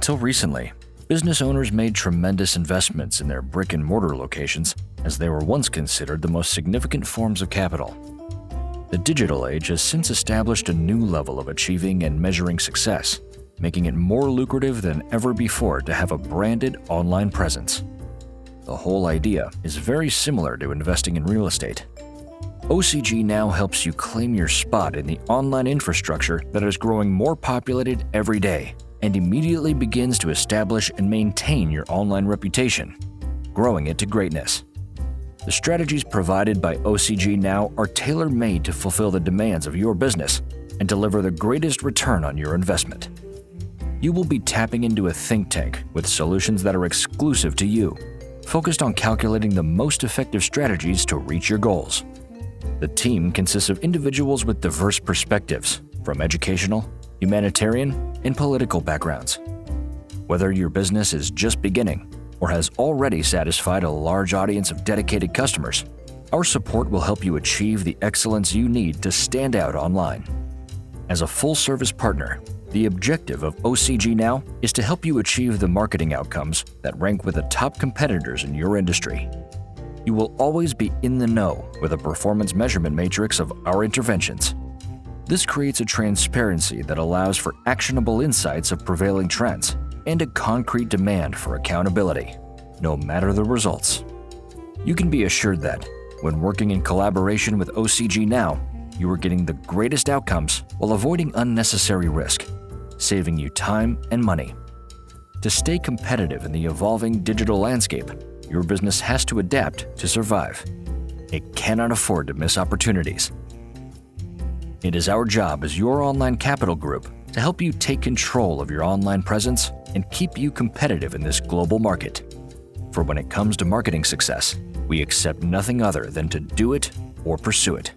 Until recently, business owners made tremendous investments in their brick-and-mortar locations as they were once considered the most significant forms of capital. The digital age has since established a new level of achieving and measuring success, making it more lucrative than ever before to have a branded online presence. The whole idea is very similar to investing in real estate. OCGnow helps you claim your spot in the online infrastructure that is growing more populated every day and immediately begins to establish and maintain your online reputation, growing it to greatness. The strategies provided by OCGnow are tailor-made to fulfill the demands of your business and deliver the greatest return on your investment. You will be tapping into a think tank with solutions that are exclusive to you, focused on calculating the most effective strategies to reach your goals. The team consists of individuals with diverse perspectives, from educational, humanitarian, and political backgrounds. Whether your business is just beginning or has already satisfied a large audience of dedicated customers, our support will help you achieve the excellence you need to stand out online. As a full-service partner, the objective of OCGnow is to help you achieve the marketing outcomes that rank with the top competitors in your industry. You will always be in the know with a performance measurement matrix of our interventions. This creates a transparency that allows for actionable insights of prevailing trends and a concrete demand for accountability, no matter the results. You can be assured that, when working in collaboration with OCGnow, you are getting the greatest outcomes while avoiding unnecessary risk, saving you time and money. To stay competitive in the evolving digital landscape, your business has to adapt to survive. It cannot afford to miss opportunities. It is our job as your online capital group to help you take control of your online presence and keep you competitive in this global market. For when it comes to marketing success, we accept nothing other than to do it or pursue it.